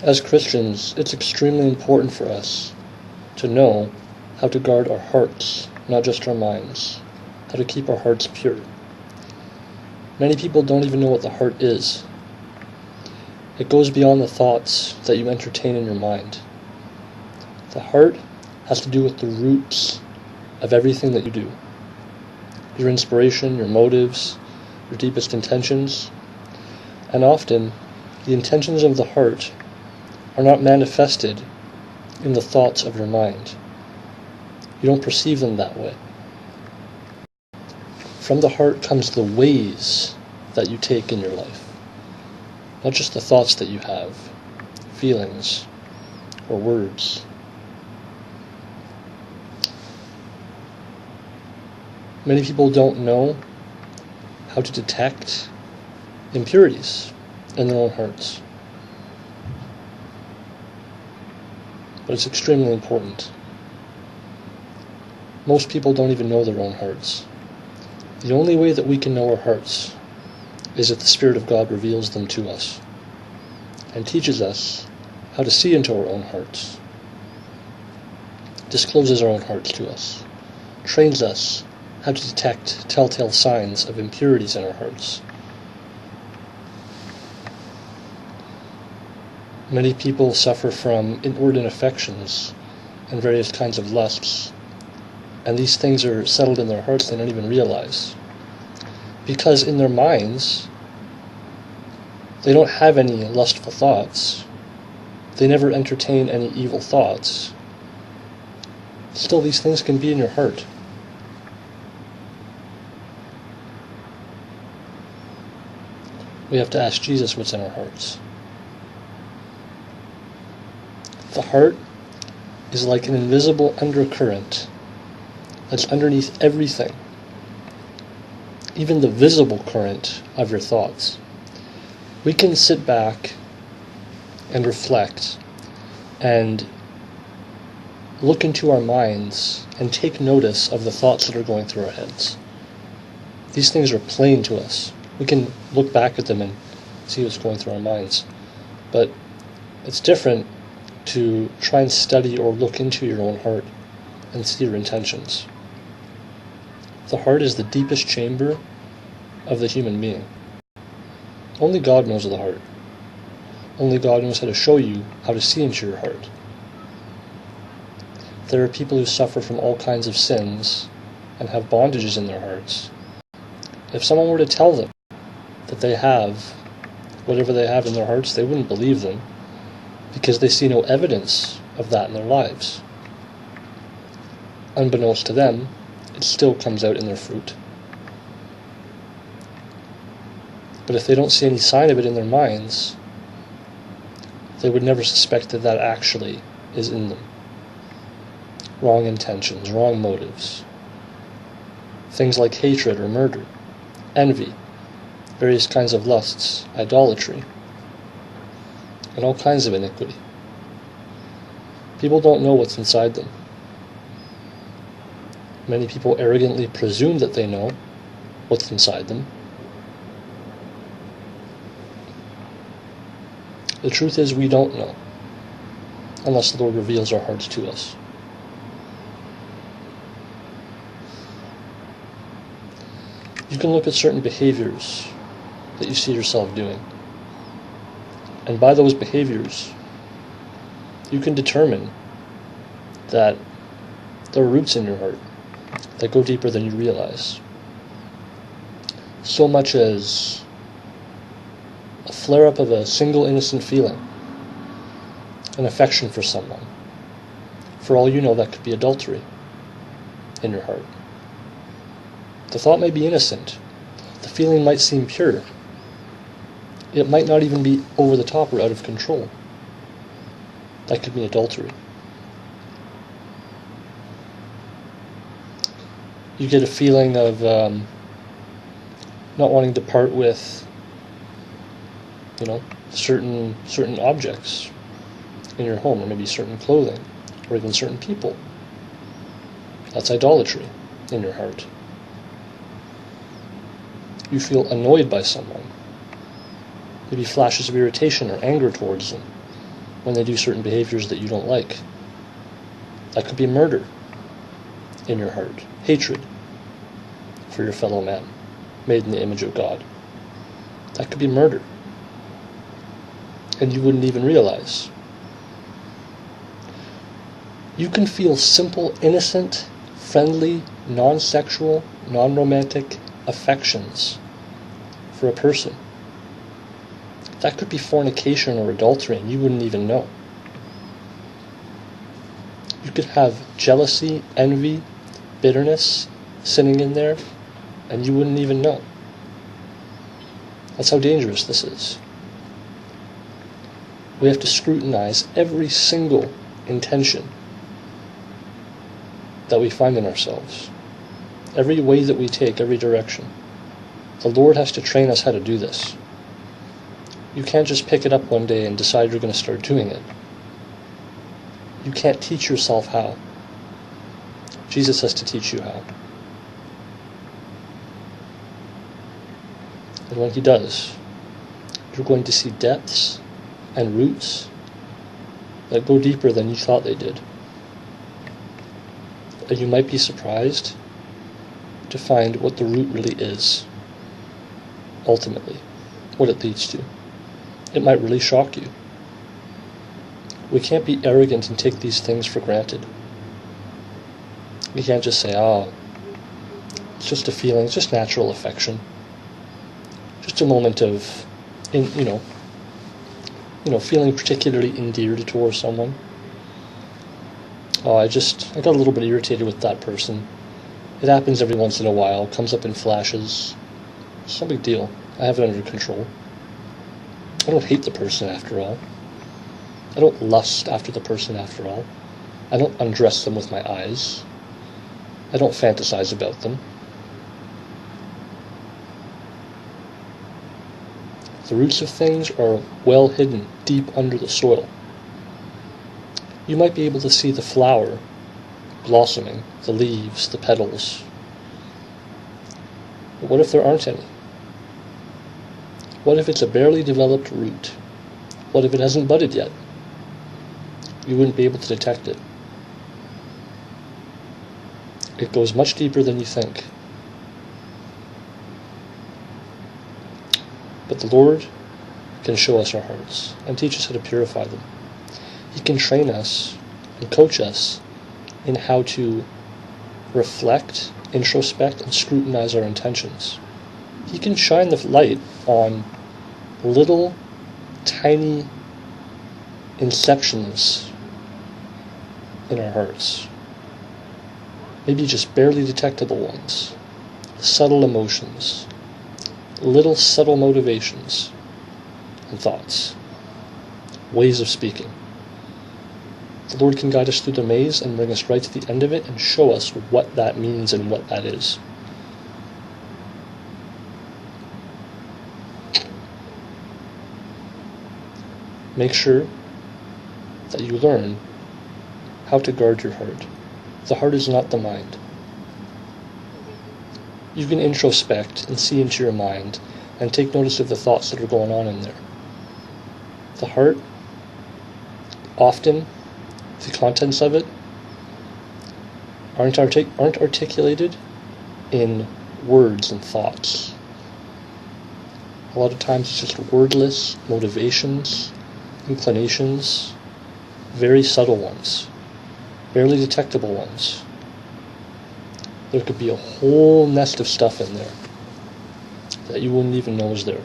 As Christians, it's extremely important for us to know how to guard our hearts, not just our minds, how to keep our hearts pure. Many people don't even know what the heart is. It goes beyond the thoughts that you entertain in your mind. The heart has to do with the roots of everything that you do. Your inspiration, your motives, your deepest intentions. And often, the intentions of the heart are not manifested in the thoughts of your mind. You don't perceive them that way. From the heart comes the ways that you take in your life, not just the thoughts that you have, feelings, or words. Many people don't know how to detect impurities in their own hearts. But it's extremely important. Most people don't even know their own hearts. The only way that we can know our hearts is if the Spirit of God reveals them to us and teaches us how to see into our own hearts, discloses our own hearts to us, trains us how to detect telltale signs of impurities in our hearts. Many people suffer from inordinate affections and various kinds of lusts, and these things are settled in their hearts they don't even realize. Because in their minds, they don't have any lustful thoughts. They never entertain any evil thoughts. Still, these things can be in your heart. We have to ask Jesus what's in our hearts. The heart is like an invisible undercurrent that's underneath everything, even the visible current of your thoughts. We can sit back and reflect and look into our minds and take notice of the thoughts that are going through our heads. These things are plain to us. We can look back at them and see what's going through our minds. But it's different to try and study or look into your own heart and see your intentions. The heart is the deepest chamber of the human being. Only God knows the heart. Only God knows how to show you how to see into your heart. There are people who suffer from all kinds of sins and have bondages in their hearts. If someone were to tell them that they have whatever they have in their hearts, they wouldn't believe them, because they see no evidence of that in their lives. Unbeknownst to them, it still comes out in their fruit. But if they don't see any sign of it in their minds, they would never suspect that that actually is in them. Wrong intentions, wrong motives. Things like hatred or murder, envy, various kinds of lusts, idolatry, and all kinds of iniquity. People don't know what's inside them. Many people arrogantly presume that they know what's inside them. The truth is, we don't know, unless the Lord reveals our hearts to us. You can look at certain behaviors that you see yourself doing, and by those behaviors, you can determine that there are roots in your heart that go deeper than you realize. So much as a flare-up of a single innocent feeling, an affection for someone. For all you know, that could be adultery in your heart. The thought may be innocent. The feeling might seem pure. It might not even be over the top or out of control. That could be adultery. You get a feeling of not wanting to part with, certain objects in your home, or maybe certain clothing, or even certain people. That's idolatry in your heart. You feel annoyed by someone. Maybe flashes of irritation or anger towards them. when they do certain behaviors that you don't like. That could be murder in your heart, hatred for your fellow man, made in the image of God. That could be murder. And you wouldn't even realize. You can feel simple, innocent, friendly, non-sexual, non-romantic affections for a person. That could be fornication or adultery, and you wouldn't even know. You could have jealousy, envy, bitterness sitting in there, and you wouldn't even know. That's how dangerous this is. We have to scrutinize every single intention that we find in ourselves. Every way that we take, every direction. The Lord has to train us how to do this. You can't just pick it up one day and decide you're going to start doing it. You can't teach yourself how. Jesus has to teach you how. And when he does, you're going to see depths and roots that go deeper than you thought they did. And you might be surprised to find what the root really is, ultimately, what it leads to. It might really shock you. We can't be arrogant and take these things for granted. We can't just say, oh, it's just a feeling, it's just natural affection. Just a moment of, feeling particularly endeared towards someone. Oh, I got a little bit irritated with that person. It happens every once in a while, comes up in flashes. It's no big deal. I have it under control. I don't hate the person after all. I don't lust after the person after all. I don't undress them with my eyes. I don't fantasize about them. The roots of things are well hidden deep under the soil. You might be able to see the flower blossoming, the leaves, the petals. But what if there aren't any? What if it's a barely developed root? What if it hasn't budded yet? You wouldn't be able to detect it. It goes much deeper than you think. But the Lord can show us our hearts and teach us how to purify them. He can train us and coach us in how to reflect, introspect, and scrutinize our intentions. He can shine the light on little, tiny inceptions in our hearts. Maybe just barely detectable ones. Subtle emotions. Little subtle motivations and thoughts. Ways of speaking. The Lord can guide us through the maze and bring us right to the end of it and show us what that means and what that is. Make sure that you learn how to guard your heart. The heart is not the mind. You can introspect and see into your mind and take notice of the thoughts that are going on in there. The heart, often, the contents of it aren't articulated in words and thoughts. A lot of times it's just wordless motivations, inclinations, very subtle ones, barely detectable ones. There could be a whole nest of stuff in there that you wouldn't even know is there.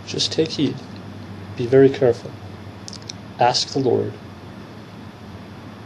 Just take heed. Be very careful. Ask the Lord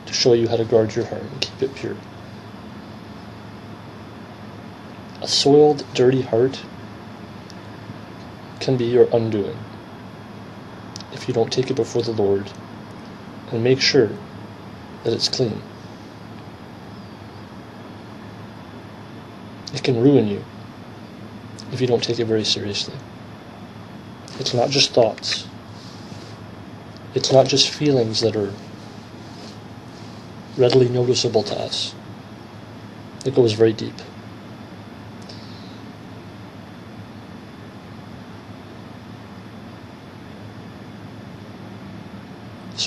to show you how to guard your heart and keep it pure. A soiled, dirty heart can be your undoing if you don't take it before the Lord and make sure that it's clean. It can ruin you if you don't take it very seriously. It's not just thoughts. It's not just feelings that are readily noticeable to us. It goes very deep.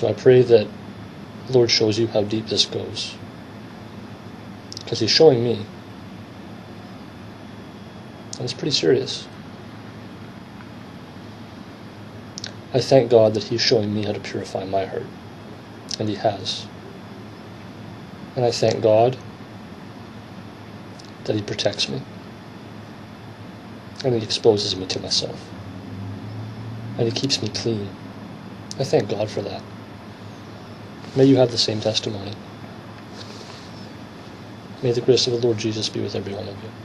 So I pray that the Lord shows you how deep this goes, because He's showing me, and it's pretty serious. I thank God that He's showing me how to purify my heart, and He has. And I thank God that He protects me, and He exposes me to myself, and He keeps me clean. I thank God for that. May you have the same testimony. May the grace of the Lord Jesus be with every one of you.